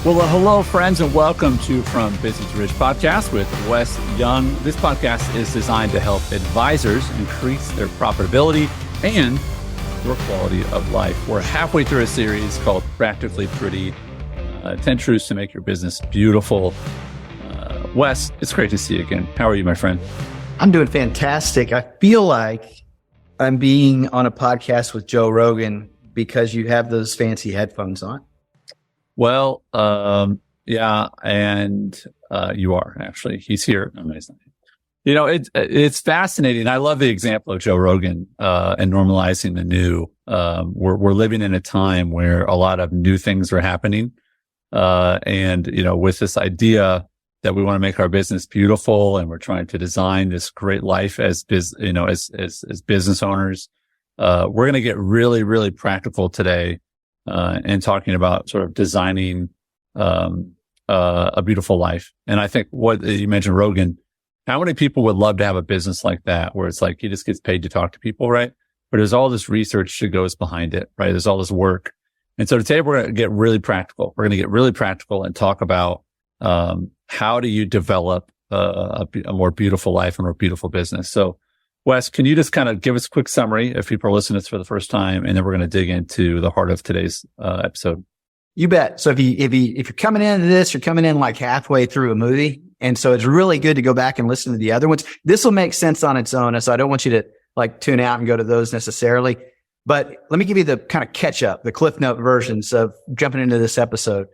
Well, hello, friends, and welcome to From Busy to Rich podcast with Wes Young. This podcast is designed to help advisors increase their profitability and their quality of life. We're halfway through a series called Practically Pretty, 10 Truths to Make Your Business Beautiful. Wes, it's great to see you again. How are you, my friend? I'm doing fantastic. I feel like I'm being on a podcast with Joe Rogan because you have those fancy headphones on. Well, yeah, and you are actually. He's here. Amazing. You know, it's fascinating. I love the example of Joe Rogan and normalizing the new. We're living in a time where a lot of new things are happening, and you know, with this idea that we want to make our business beautiful, and we're trying to design this great life as business owners. We're going to get really, really practical today. And talking about sort of designing a beautiful life. And I think what you mentioned, Rogan, how many people would love to have a business like that, where it's like he just gets paid to talk to people, right? But there's all this research that goes behind it, right? There's all this work. And so today we're going to get really practical. We're going to get really practical and talk about how do you develop a more beautiful life and a more beautiful business. So Wes, can you just kind of give us a quick summary if people are listening to this for the first time, and then we're going to dig into the heart of today's episode? You bet. So if you're coming into this, you're coming in like halfway through a movie, and so it's really good to go back and listen to the other ones. This will make sense on its own, and so I don't want you to like tune out and go to those necessarily. But let me give you the kind of catch up, the Cliff Note versions of jumping into this episode.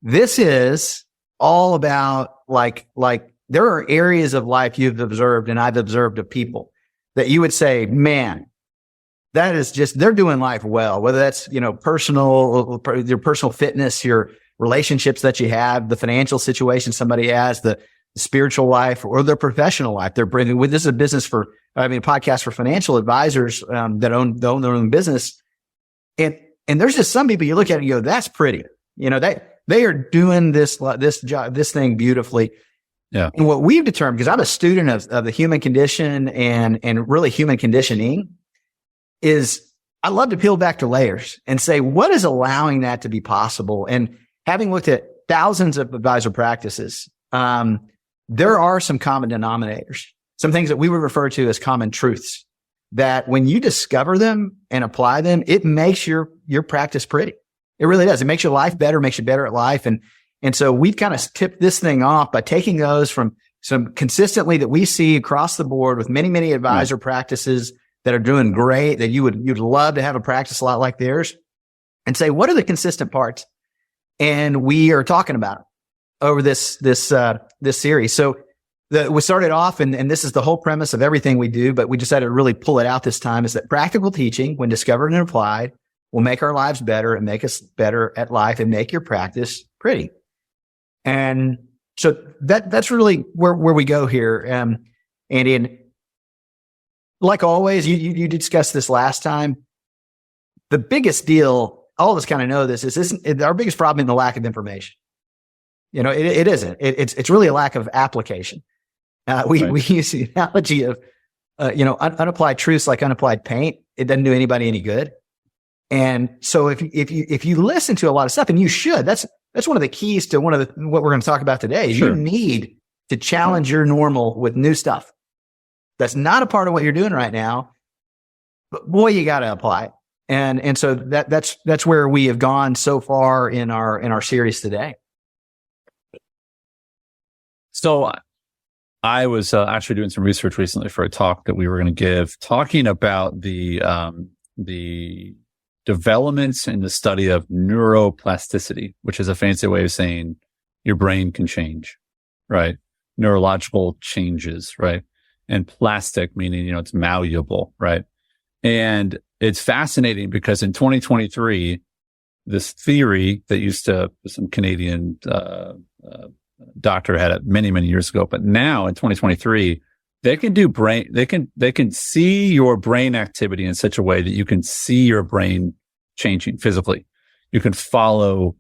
This is all about like there are areas of life you've observed and I've observed of people that you would say, man, that is just, they're doing life well, whether that's, you know, your personal fitness, your relationships that you have, the financial situation somebody has, the spiritual life, or their professional life. They're bringing with this is a podcast for financial advisors, that own their own business. And there's just some people you look at and you go, that's pretty. You know, they are doing this thing beautifully. Yeah. And what we've determined, because I'm a student of the human condition and really human conditioning, is I love to peel back the layers and say, what is allowing that to be possible? And having looked at thousands of advisor practices, there are some common denominators, some things that we would refer to as common truths that when you discover them and apply them, it makes your practice pretty. It really does. It makes your life better, makes you better at life. And so we've kind of tipped this thing off by taking those from some consistently that we see across the board with many, many advisor practices that are doing great, that you'd love to have a practice a lot like theirs, and say, what are the consistent parts? And we are talking about it over this series. So we started off, and this is the whole premise of everything we do, but we decided to really pull it out this time, is that practical teaching, when discovered and applied, will make our lives better and make us better at life and make your practice pretty. And so that's really where we go here. Andy, and like always, you discussed this last time. The biggest deal, all of us kind of know this, is our biggest problem in the lack of information. You know, it isn't. It's really a lack of application. We use the analogy of, unapplied truths like unapplied paint. It doesn't do anybody any good. And so if you listen to a lot of stuff, and you should, that's one of the keys to what we're going to talk about today. Sure. You need to challenge your normal with new stuff. That's not a part of what you're doing right now, but boy, you got to apply it. And so that's where we have gone so far in our series today. So I was actually doing some research recently for a talk that we were going to give, talking about the developments in the study of neuroplasticity, which is a fancy way of saying your brain can change, right? Neurological changes, right? And plastic, meaning, you know, it's malleable, right? And it's fascinating because in 2023, this theory that some Canadian doctor had it many, many years ago, but now in 2023, they can see your brain activity in such a way that you can see your brain changing physically. You can follow,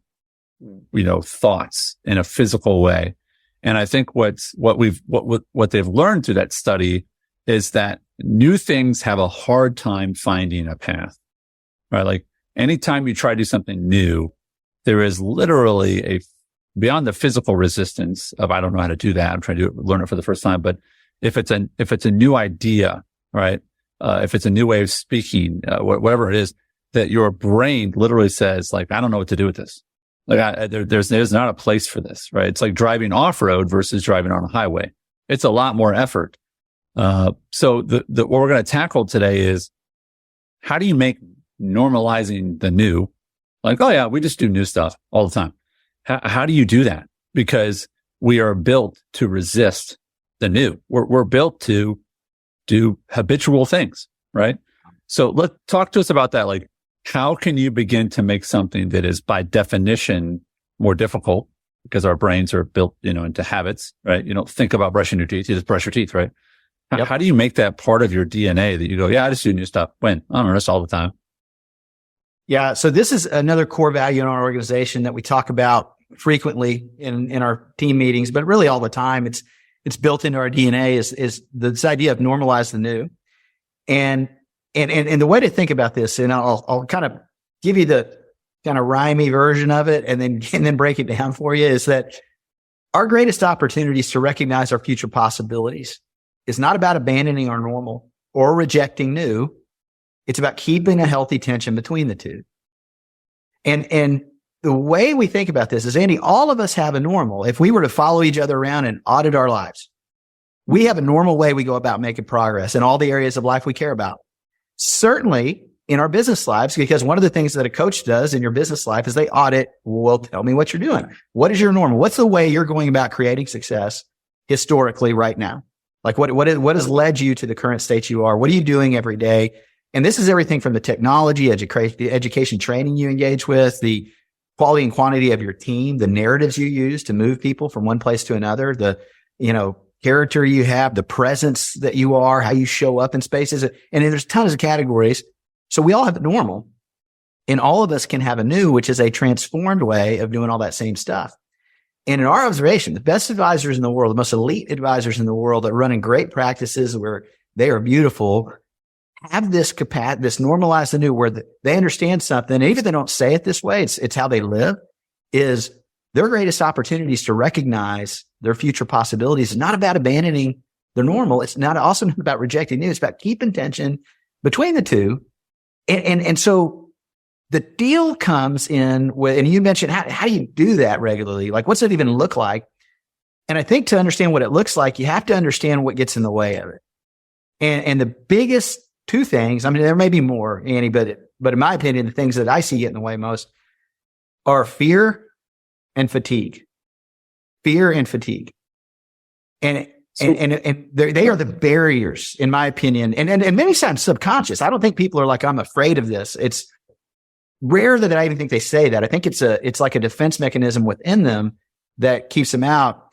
you know, thoughts in a physical way. And I think what they've learned through that study is that new things have a hard time finding a path, right? Like anytime you try to do something new, there is literally beyond the physical resistance of, I don't know how to do that. I'm trying to learn it for the first time. But if it's a new idea, right? If it's a new way of speaking, whatever it is, that your brain literally says, like, I don't know what to do with this. Like, there's not a place for this, right? It's like driving off-road versus driving on a highway. It's a lot more effort. So what we're going to tackle today is, how do you make normalizing the new, like, oh yeah, we just do new stuff all the time. How do you do that? Because we are built to resist the new. We're built to do habitual things, right? So talk to us about that. Like, how can you begin to make something that is by definition more difficult, because our brains are built, into habits, right? You don't think about brushing your teeth. You just brush your teeth, right? Yep. How do you make that part of your DNA that you go, yeah, I just do new stuff? When? I don't know, just all the time. Yeah. So this is another core value in our organization that we talk about frequently in our team meetings, but really all the time. It's built into our DNA is this idea of normalize the new. And the way to think about this, and I'll kind of give you the kind of rhymey version of it and then break it down for you, is that our greatest opportunities to recognize our future possibilities is not about abandoning our normal or rejecting new. It's about keeping a healthy tension between the two. And the way we think about this is, Andy, all of us have a normal. If we were to follow each other around and audit our lives, we have a normal way we go about making progress in all the areas of life we care about. Certainly in our business lives, because one of the things that a coach does in your business life is they audit, well, tell me what you're doing. What is your normal? What's the way you're going about creating success historically right now? Like what has led you to the current state you are? What are you doing every day? And this is everything from the technology, the education training you engage with, the quality and quantity of your team, the narratives you use to move people from one place to another, the, character you have, the presence that you are, how you show up in spaces. And there's tons of categories. So we all have a normal, and all of us can have a new, which is a transformed way of doing all that same stuff. And in our observation, the best advisors in the world, the most elite advisors in the world that are running great practices where they are beautiful, have this capacity, this normalize the new, where they understand something. And even if they don't say it this way, it's how they live, is their greatest opportunities to recognize their future possibilities. It's not about abandoning the normal. It's not also not about rejecting new. It's about keeping tension between the two. And so the deal comes in with, and you mentioned, how do you do that regularly? Like, what's it even look like? And I think to understand what it looks like, you have to understand what gets in the way of it. And the biggest two things, I mean, there may be more, Annie, but in my opinion, the things that I see get in the way most are fear and fatigue. Fear and fatigue. And they are the barriers, in my opinion. And many times subconscious. I don't think people are like, I'm afraid of this. It's rare that I even think they say that. I think it's like a defense mechanism within them that keeps them out.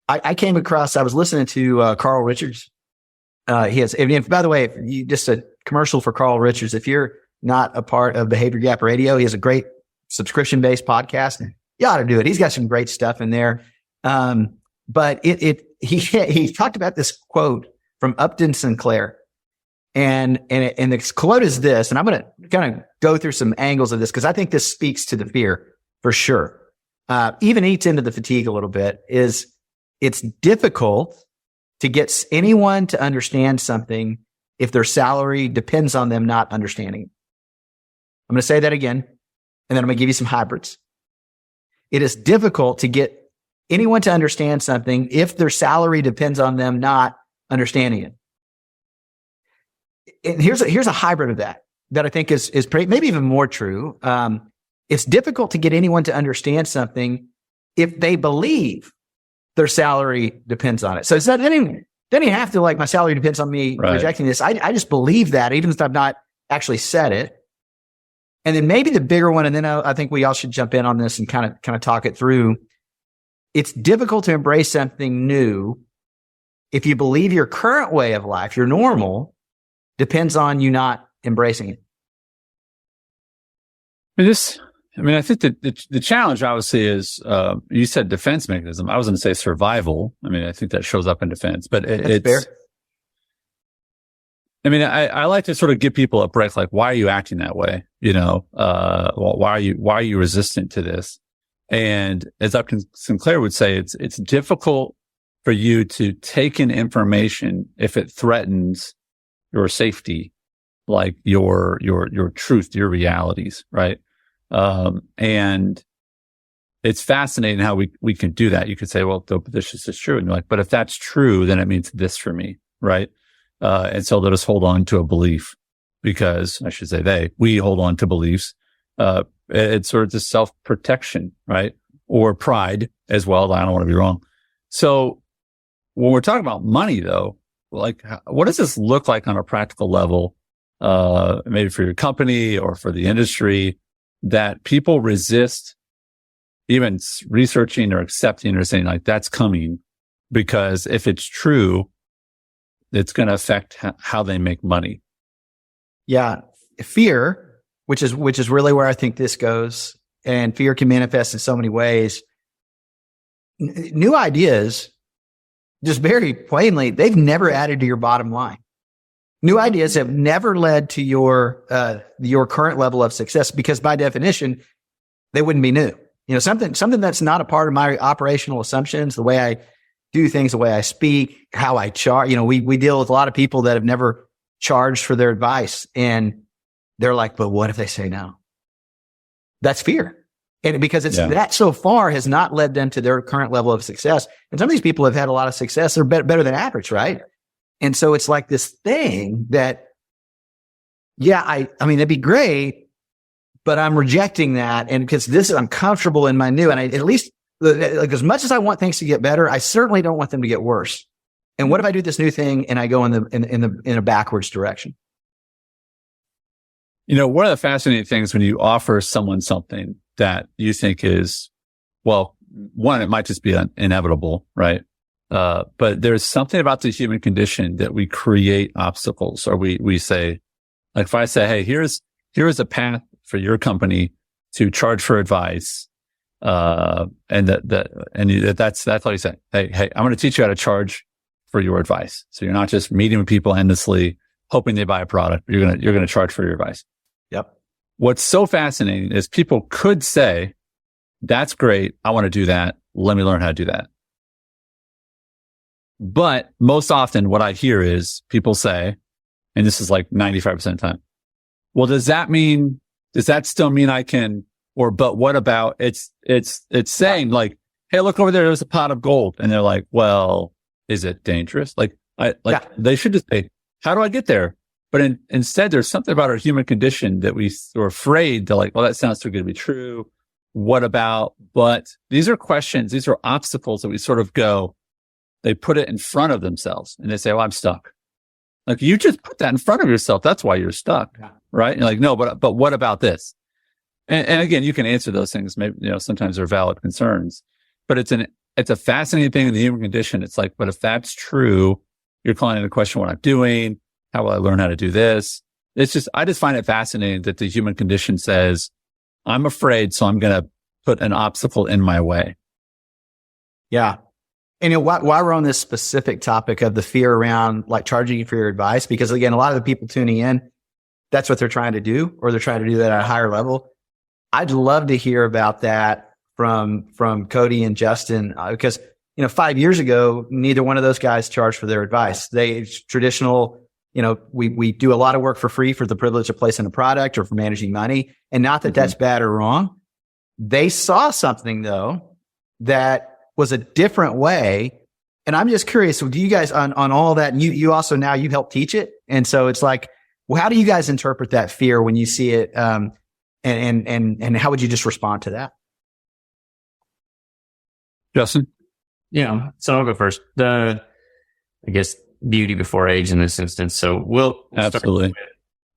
I came across, I was listening to Carl Richards. He has, and by the way, just a commercial for Carl Richards. If you're not a part of Behavior Gap Radio, he has a great subscription-based podcast. You ought to do it. He's got some great stuff in there. But he talked about this quote from Upton Sinclair. And the quote is this, and I'm going to kind of go through some angles of this because I think this speaks to the fear for sure. Even eats into the fatigue a little bit. Is it's difficult to get anyone to understand something if their salary depends on them not understanding it. I'm going to say that again, and then I'm going to give you some hybrids. It is difficult to get anyone to understand something if their salary depends on them not understanding it. And here's a hybrid of that I think is maybe even more true. It's difficult to get anyone to understand something if they believe their salary depends on it. So it's not, then you have to, like, my salary depends on me rejecting this. I just believe that, even if I've not actually said it. And then maybe the bigger one, and then I think we all should jump in on this and kind of talk it through. It's difficult to embrace something new if you believe your current way of life, your normal, depends on you not embracing it. I think the challenge obviously is, you said defense mechanism. I was going to say survival. I mean, I think that shows up in defense, but it's fair. I mean, I like to sort of give people a break. Like, why are you acting that way? Why are you resistant to this? And as Dr. Sinclair would say, it's difficult for you to take in information if it threatens your safety, like your truth, your realities, right? And it's fascinating how we can do that. You could say, well, this is true. And you're like, but if that's true, then it means this for me, right? And so let us hold on to a belief, because I should say we hold on to beliefs. It's sort of the self-protection, right? Or pride as well. I don't want to be wrong. So when we're talking about money though, like what does this look like on a practical level? Maybe for your company or for the industry, that people resist even researching or accepting or saying like that's coming, because if it's true, it's going to affect how they make money. Yeah. Fear, which is really where I think this goes, and fear can manifest in so many ways. New ideas, just very plainly, they've never added to your bottom line. New ideas have never led to your current level of success, because by definition, they wouldn't be new. Something that's not a part of my operational assumptions, the way I do things, the way I speak, how I charge. We deal with a lot of people that have never charged for their advice, and they're like, but what if they say no? That's fear. And because that so far has not led them to their current level of success. And some of these people have had a lot of success. They're better than average, right? And so it's like this thing that, I mean, it'd be great, but I'm rejecting that. And because I'm comfortable in my new, and at least like as much as I want things to get better, I certainly don't want them to get worse. And what if I do this new thing and I go in a backwards direction? One of the fascinating things when you offer someone something that you think is, well, one, it might just be inevitable, right? But there's something about the human condition that we create obstacles, or we say, like if I say, hey, here's a path for your company to charge for advice, and that's how you say, hey, I'm going to teach you how to charge for your advice. So you're not just meeting with people endlessly, hoping they buy a product. You're going to charge for your advice. Yep. What's so fascinating is people could say, that's great. I want to do that. Let me learn how to do that. But most often what I hear is people say, and this is like 95% of the time, well, does that still mean I can, but what about it's saying like, hey, look over there's a pot of gold. And they're like, well, is it dangerous? They should just say, how do I get there? But instead, there's something about our human condition that we're afraid to like, well, that sounds too good to be true. What about, but these are questions, these are obstacles that we sort of go, they put it in front of themselves and they say, well, I'm stuck. Like you just put that in front of yourself. That's why you're stuck. Yeah. Right. And you're like, no, but what about this? And again, you can answer those things. Maybe, sometimes they're valid concerns, but it's a fascinating thing in the human condition. It's like, but if that's true, you're calling into question what I'm doing. How will I learn how to do this? I just find it fascinating that the human condition says, I'm afraid, so I'm going to put an obstacle in my way. Yeah. And while we're on this specific topic of the fear around like charging you for your advice, because again, a lot of the people tuning in, that's what they're trying to do, or they're trying to do that at a higher level. I'd love to hear about that from Cody and Justin, because 5 years ago, neither one of those guys charged for their advice. Traditional. We do a lot of work for free for the privilege of placing a product or for managing money. And not that that's bad or wrong. They saw something though that was a different way. And I'm just curious, so do you guys on all that, and you also now you help teach it. And so it's like, well, how do you guys interpret that fear when you see it? And how would you just respond to that? Justin? Yeah. So I'll go first. I guess beauty before age in this instance. So we'll absolutely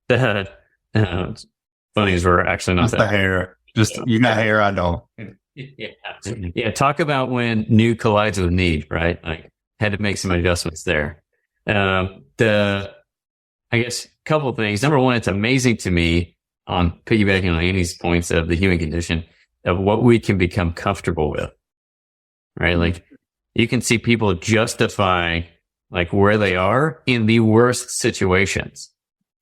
start with the funny is we're actually not just the hair. Just you got hair, I don't. Yeah. Talk about when new collides with need, right? Like had to make some adjustments there. I guess a couple of things. Number one, it's amazing to me on piggybacking on Andy's points of the human condition of what we can become comfortable with, right? Like you can see people justify like where they are in the worst situations.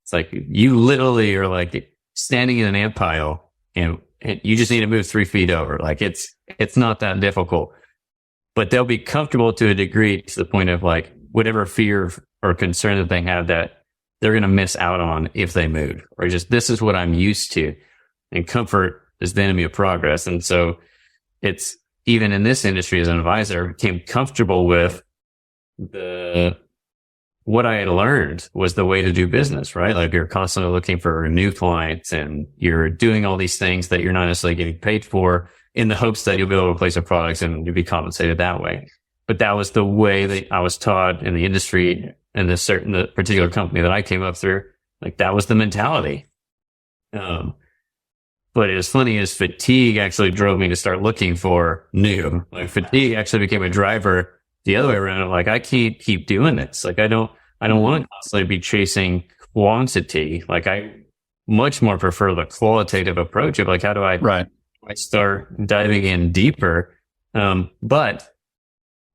It's like you literally are like standing in an ant pile and and you just need to move 3 feet over. Like it's not that difficult, but they'll be comfortable to a degree to the point of like whatever fear or concern that they have that they're going to miss out on if they move, or just, this is what I'm used to. And comfort is the enemy of progress. And so it's, even in this industry as an advisor, I became comfortable with what I had learned was the way to do business, right? Like you're constantly looking for new clients and you're doing all these things that you're not necessarily getting paid for in the hopes that you'll be able to place your products and you'll be compensated that way. But that was the way that I was taught in the industry and the particular company that I came up through. Like that was the mentality. But as funny as fatigue actually drove me to start looking for new. Like fatigue actually became a driver the other way around. Like I can't keep doing this. Like I don't want to constantly be chasing quantity. Like I much more prefer the qualitative approach of like, how do I start diving in deeper? But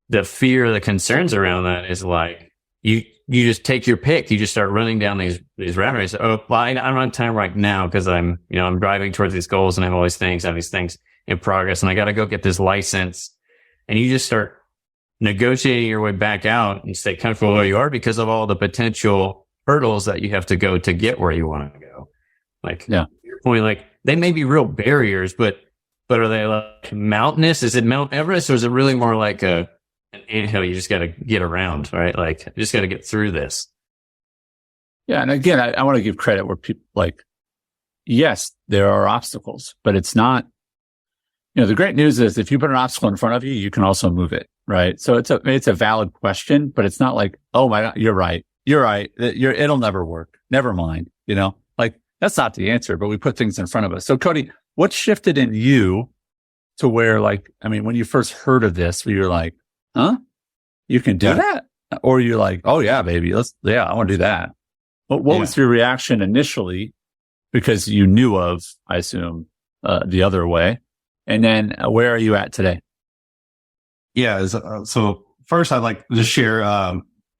the fear, the concerns around that is like, you just take your pick. You just start running down these rabbit races. Oh, well, I don't have time right now because I'm driving towards these goals and I have all these things, in progress, and I got to go get this license. And you just start negotiating your way back out and stay comfortable where you are because of all the potential hurdles that you have to go to get where you want to go. Like, your point, like they may be real barriers, but are they like mountainous? Is it Mount Everest, or is it really more like an anthill you just got to get around, right? Like, you just got to get through this. Yeah. And again, I want to give credit where people like, yes, there are obstacles, but it's not, the great news is if you put an obstacle in front of you, you can also move it, right? So it's a valid question, but it's not like, oh my God, you're right. It'll never work. Never mind. Like that's not the answer, but we put things in front of us. So Cody, what shifted in you to where when you first heard of this, where you're like, huh? You can do that? Or you're like, oh yeah, baby, I want to do that. What was your reaction initially? Because you knew of, I assume, the other way. And then where are you at today? Yeah. So first I'd like to share,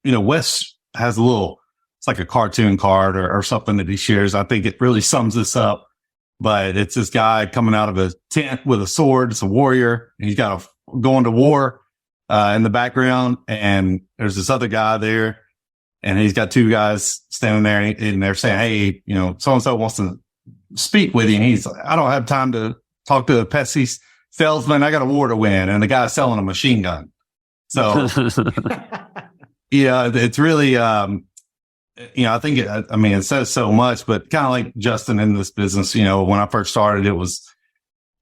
Wes has it's like a cartoon card or something that he shares. I think it really sums this up, but it's this guy coming out of a tent with a sword. It's a warrior. And he's got going to war, in the background. And there's this other guy there and he's got 2 guys standing there and they're saying, hey, so-and-so wants to speak with you. And he's like, I don't have time to talk to a pesky salesman. I got a war to win. And the guy's selling a machine gun. So, it's really, I think it says so much, but kind of like Justin in this business, when I first started, it was,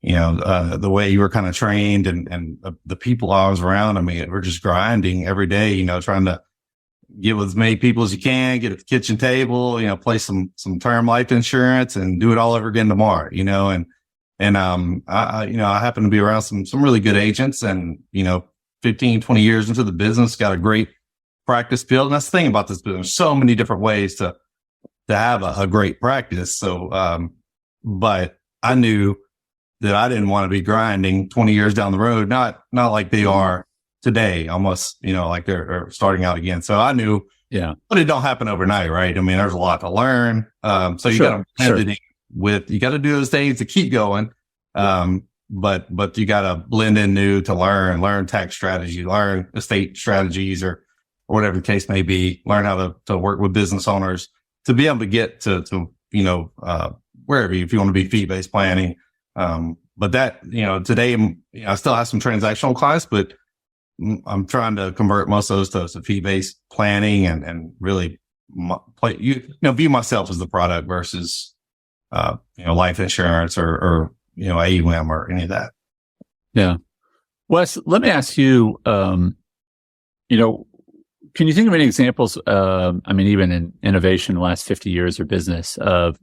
the way you were kind of trained and the people I was around. We're just grinding every day, trying to get with as many people as you can, get at the kitchen table, place some term life insurance and do it all over again tomorrow, I happen to be around some really good agents and, 15, 20 years into the business, got a great practice built. And that's the thing about this business. So many different ways to have a great practice. So, but I knew that I didn't want to be grinding 20 years down the road, not like they are today, almost, like they're starting out again. So I knew, but it don't happen overnight, right? There's a lot to learn. So you got to you got to do those things to keep going. But you got to blend in new to learn tax strategy, learn estate strategies or whatever the case may be, learn how to work with business owners to be able to get to wherever if you want to be fee-based planning. But that, today I still have some transactional clients, but I'm trying to convert most of those to fee-based planning and really view myself as the product versus, life insurance or AUM or any of that. Yeah. Wes, let me ask you, can you think of any examples, even in innovation in the last 50 years or business of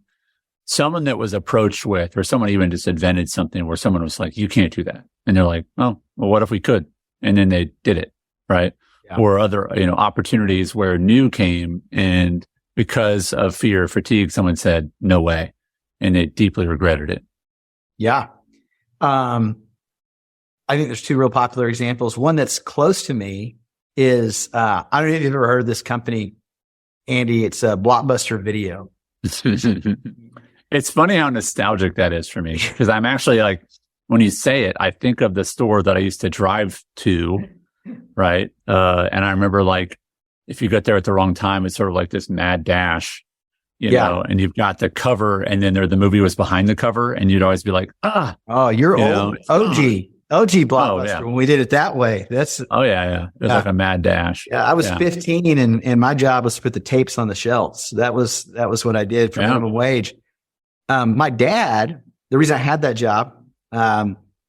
someone that was approached with, or someone even just invented something where someone was like, you can't do that. And they're like, oh, well, what if we could? And then they did it. Right. Yeah. Or other, opportunities where new came and because of fear or fatigue, someone said, no way. And they deeply regretted it. Yeah. I think there's 2 real popular examples. One that's close to me is, I don't know if you've ever heard of this company, Andy. It's Blockbuster Video. It's funny how nostalgic that is for me, because I'm actually like, when you say it, I think of the store that I used to drive to, right? And I remember, like, if you get there at the wrong time, it's sort of like this mad dash, you know, and you've got the cover, and then the movie was behind the cover, and you'd always be like, oh, you're old. OG Blockbuster. Yeah. When we did it that way, that's it was like a mad dash. Yeah, I was 15, and my job was to put the tapes on the shelves. That was what I did for minimum wage. My dad, the reason I had that job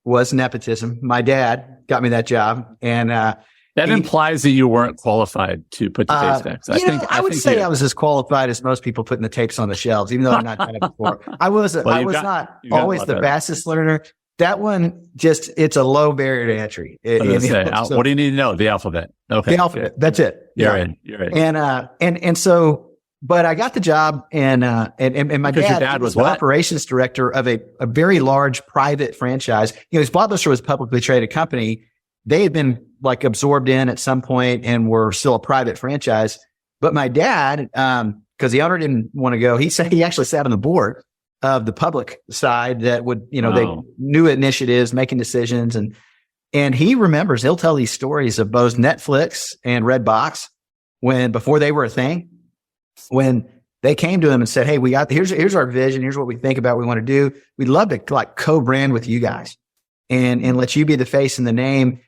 was nepotism. My dad got me that job, and that implies that you weren't qualified to put the tapes back. I would say I was as qualified as most people putting the tapes on the shelves, even though I've not done it before. I was not always the fastest learner. That one, it's a low barrier to entry. What do you need to know? The alphabet. Okay. The alphabet. That's it. You're in. And so, but I got the job, and my dad was the operations director of a very large private franchise. His Blockbuster was a publicly traded company. They had been like absorbed in at some point and were still a private franchise. But my dad, because the owner didn't want to go, he actually sat on the board of the public side that would, they new initiatives, making decisions. And he remembers, he'll tell these stories of both Netflix and Redbox before they were a thing, when they came to him and said, hey, here's our vision. Here's what we think about, what we want to do. We'd love to like co-brand with you guys and let you be the face and the name.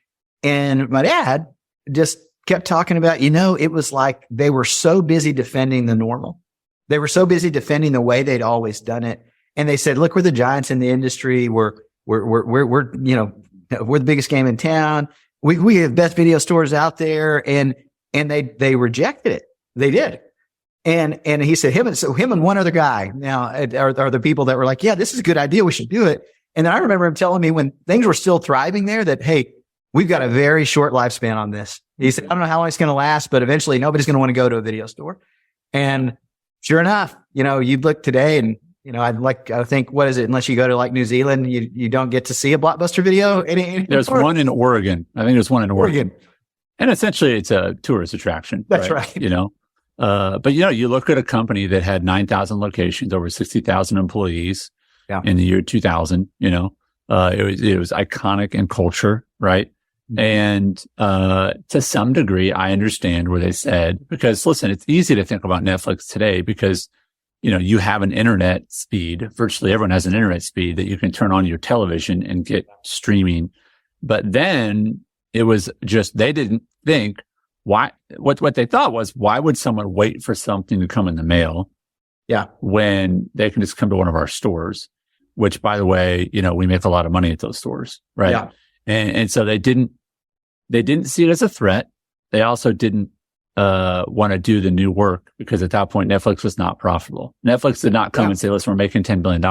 And my dad just kept talking about, it was like they were so busy defending the normal. They were so busy defending the way they'd always done it. And they said, look, we're the giants in the industry. We're the biggest game in town. We have best video stores out there. And they rejected it. They did. And he said, him and one other guy now are the people that were like, yeah, this is a good idea. We should do it. And then I remember him telling me when things were still thriving there that, hey, we've got a very short lifespan on this. He said, I don't know how long it's going to last, but eventually nobody's going to want to go to a video store. And sure enough, you look today and, I think, what is it? Unless you go to like New Zealand, you don't get to see a Blockbuster video. There's one in Oregon. I think there's one in Oregon. And essentially it's a tourist attraction. That's right. But you look at a company that had 9,000 locations, over 60,000 employees in the year 2000, it was iconic in culture, right? And to some degree, I understand where they said, because listen, it's easy to think about Netflix today because, you have an internet speed. Virtually everyone has an internet speed that you can turn on your television and get streaming. But then it was just, they didn't think what they thought was, why would someone wait for something to come in the mail? Yeah. When they can just come to one of our stores, which by the way, we make a lot of money at those stores, right? Yeah. And so they didn't see it as a threat. They also didn't want to do the new work because at that point, Netflix was not profitable. Netflix did not come and say, listen, we're making $10 billion,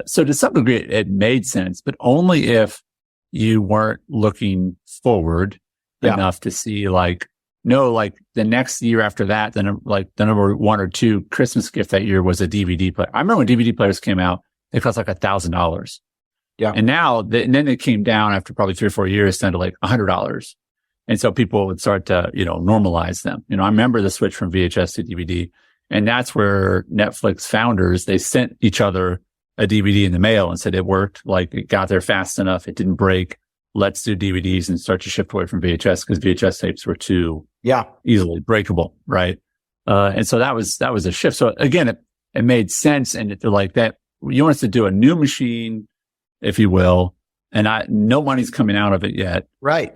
so to some degree, it made sense, but only if you weren't looking forward enough to see the next year after that, then like the number one or two Christmas gift that year was a DVD player. I remember when DVD players came out, they cost like $1,000. Yeah. And now, and then it came down after probably 3 or 4 years down to like $100. And so people would start to, normalize them. I remember the switch from VHS to DVD. And that's where Netflix founders, they sent each other a DVD in the mail and said it worked. Like it got there fast enough. It didn't break. Let's do DVDs and start to shift away from VHS because VHS tapes were too easily breakable. Right. And so that was a shift. So again, it made sense. And they're like that. You want us to do a new machine, if you will, and no money's coming out of it yet. Right.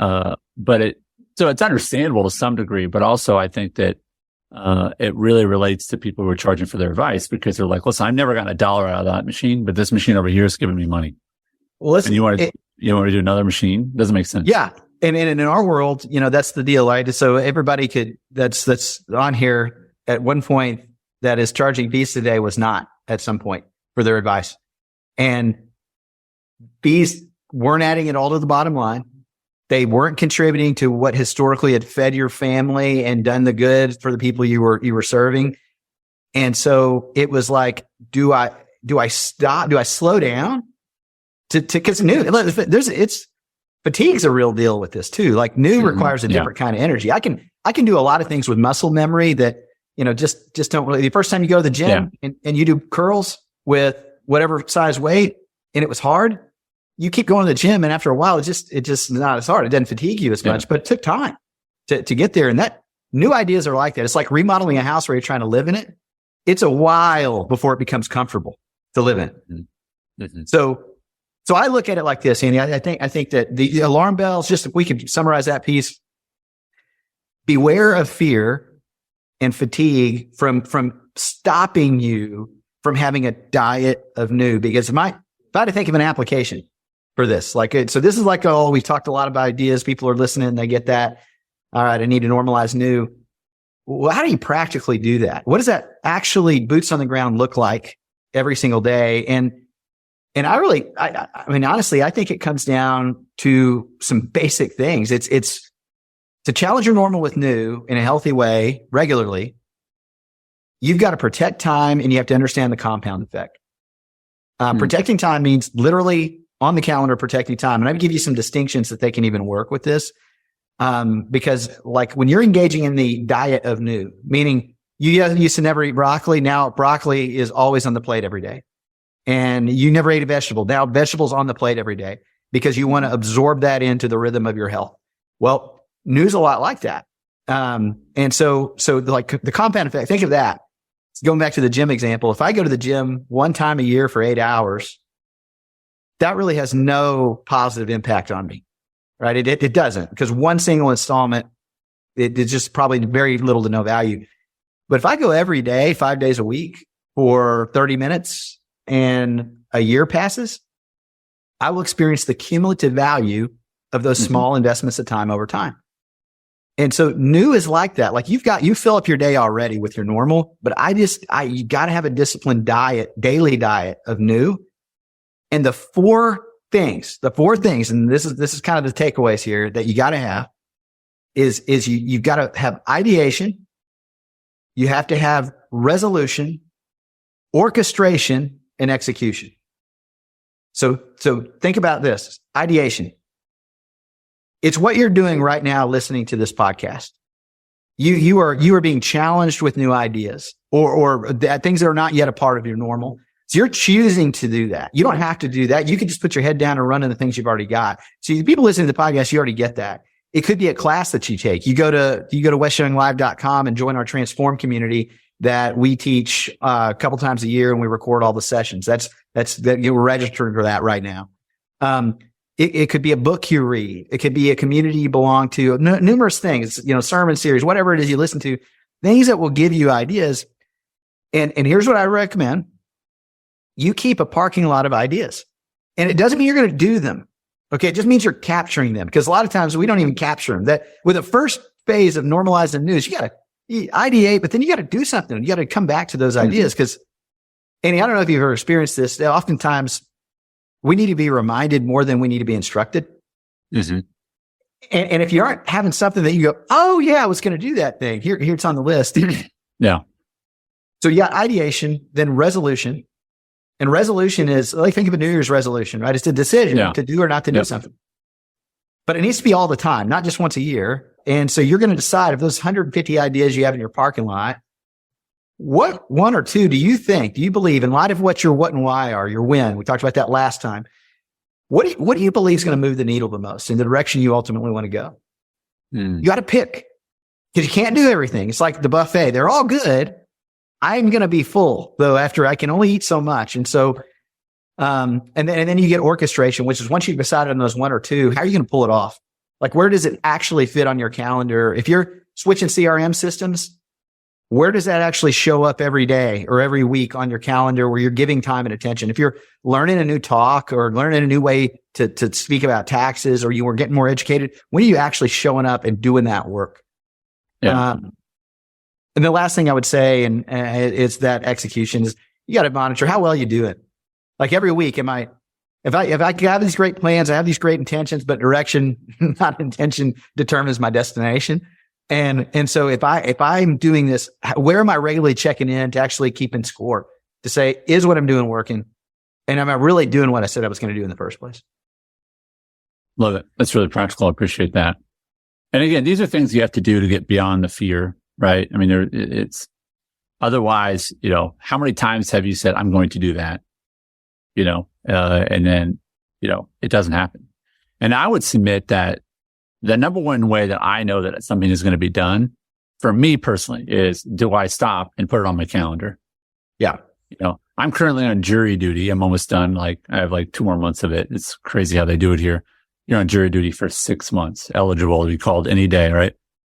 So it's understandable to some degree, but also I think that, it really relates to people who are charging for their advice because they're like, listen, I've never gotten $1 out of that machine, but this machine over here is giving me money. Well, listen, and you want to do another machine? Doesn't make sense. Yeah. And in our world, that's the deal, right? So everybody that's on here at one point that is charging fees today was not at some point for their advice. And fees weren't adding it all to the bottom line. They weren't contributing to what historically had fed your family and done the good for the people you were serving. And so it was like, do I stop? Do I slow down? Because fatigue's a real deal with this too. Like new requires a different kind of energy. I can do a lot of things with muscle memory that just don't really, the first time you go to the gym and you do curls with whatever size weight and it was hard, you keep going to the gym. And after a while, it's just not as hard. It doesn't fatigue you as much, but it took time to get there. And that new ideas are like that. It's like remodeling a house where you're trying to live in it. It's a while before it becomes comfortable to live in. Mm-hmm. So I look at it like this, Andy. I think that the alarm bells, just if we could summarize that piece, beware of fear and fatigue from stopping you from having a diet of new. Because if I had to think of an application for this, so this is like, we talked a lot about ideas. People are listening. They get that. All right, I need to normalize new. Well, how do you practically do that? What does that actually boots on the ground look like every single day? And I mean, honestly, I think it comes down to some basic things. It's to challenge your normal with new in a healthy way regularly. You've got to protect time and you have to understand the compound effect. Protecting time means literally on the calendar, protecting time. And I give you some distinctions that they can even work with this. Because like when you're engaging in the diet of new, meaning you used to never eat broccoli. Now broccoli is always on the plate every day. And you never ate a vegetable. Now vegetables on the plate every day because you want to absorb that into the rhythm of your health. Well, new's a lot like that. And so like the compound effect, think of that. Going back to the gym example, if I go to the gym one time a year for 8 hours, that really has no positive impact on me, right? It doesn't, because one single installment, it's just probably very little to no value. But if I go every day, 5 days a week for 30 minutes and a year passes, I will experience the cumulative value of those small investments of time over time. And so new is like that. Like you fill up your day already with your normal, but you got to have a disciplined daily diet of new. And the four things, and this is kind of the takeaways here that you got to have is you've got to have ideation. You have to have resolution, orchestration, and execution. So think about this. Ideation. It's what you're doing right now listening to this podcast. You are being challenged with new ideas or things that are not yet a part of your normal. So you're choosing to do that. You don't have to do that. You can just put your head down and run in the things you've already got. So the people listening to the podcast, you already get that. It could be a class that you take. You go to wesyounglive.com and join our Transform community that we teach a couple times a year, and we record all the sessions. That's you're registering for that right now. It could be a book you read. It could be a community you belong to. Numerous things, sermon series, whatever it is you listen to, things that will give you ideas. And here's what I recommend. You keep a parking lot of ideas. And it doesn't mean you're going to do them. Okay. It just means you're capturing them, because a lot of times we don't even capture them. That with the first phase of normalizing news, you got to ideate, but then you got to do something. You got to come back to those ideas. Because, Andy, I don't know if you've ever experienced this. Oftentimes we need to be reminded more than we need to be instructed. Mm-hmm. And if you aren't having something that you go, oh yeah, I was going to do that thing. Here it's on the list. Yeah. So you got ideation, then resolution. And resolution is, like, think of a New Year's resolution, right? It's a decision to do or not to do something. But it needs to be all the time, not just once a year. And so you're going to decide if those 150 ideas you have in your parking lot, what one or two do you believe, in light of what your what and why are, your when? We talked about that last time. What do you believe is going to move the needle the most in the direction you ultimately want to go? You got to pick, because you can't do everything. It's like the buffet. They're all good. I'm going to be full, though, after I can only eat so much. And so, and then you get orchestration, which is once you've decided on those one or two, how are you going to pull it off? Like, where does it actually fit on your calendar? If you're switching CRM systems, where does that actually show up every day or every week on your calendar where you're giving time and attention? If you're learning a new talk or learning a new way to speak about taxes, or you were getting more educated, when are you actually showing up and doing that work? Yeah. And the last thing I would say, and it's that execution, is you got to monitor how well you do it. Like every week, if I have these great plans, I have these great intentions, but direction, not intention, determines my destination. And so if I'm doing this, where am I regularly checking in to actually keeping score, to say, is what I'm doing working? And am I really doing what I said I was going to do in the first place? Love it. That's really practical. I appreciate that. And again, these are things you have to do to get beyond the fear, right? I mean, Otherwise, how many times have you said, I'm going to do that, and then, it doesn't happen. And I would submit that the number one way that I know that something is going to be done for me personally is, do I stop and put it on my calendar? Yeah. I'm currently on jury duty. I'm almost done. I have 2 more months of it. It's crazy how they do it here. You're on jury duty for 6 months, eligible to be called any day, right?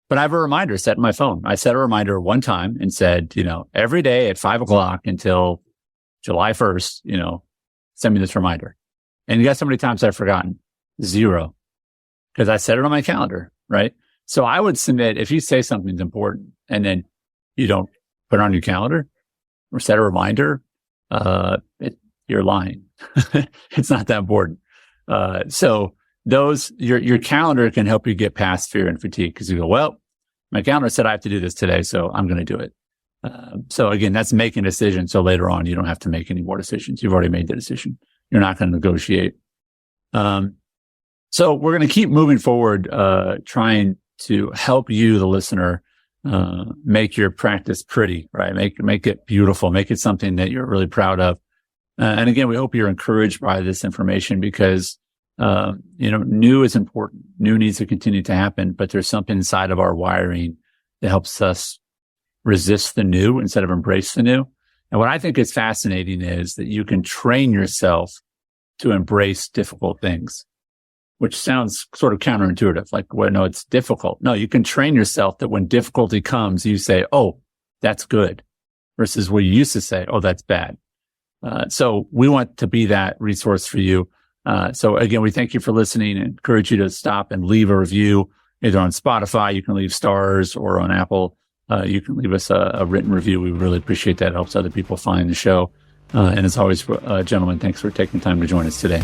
But I have a reminder set in my phone. I set a reminder one time and said, every day at 5:00 until July 1st, send me this reminder. And guess how many times I've forgotten? 0. Because I set it on my calendar, right? So I would submit, if you say something's important and then you don't put it on your calendar or set a reminder, you're lying. It's not that important. So your calendar can help you get past fear and fatigue, because you go, well, my calendar said I have to do this today, so I'm going to do it. So again, that's making a decision. So later on, you don't have to make any more decisions. You've already made the decision. You're not going to negotiate. So we're going to keep moving forward, trying to help you, the listener, make your practice pretty, right? Make it beautiful, make it something that you're really proud of. And again, we hope you're encouraged by this information, because, new is important. New needs to continue to happen, but there's something inside of our wiring that helps us resist the new instead of embrace the new. And what I think is fascinating is that you can train yourself to embrace difficult things, which sounds sort of counterintuitive. No, it's difficult. No, you can train yourself that when difficulty comes, you say, oh, that's good, versus what you used to say, oh, that's bad. So we want to be that resource for you. So again, we thank you for listening and encourage you to stop and leave a review, either on Spotify. You can leave stars, or on Apple. You can leave us a written review. We really appreciate that. It helps other people find the show. And as always, gentlemen, thanks for taking time to join us today.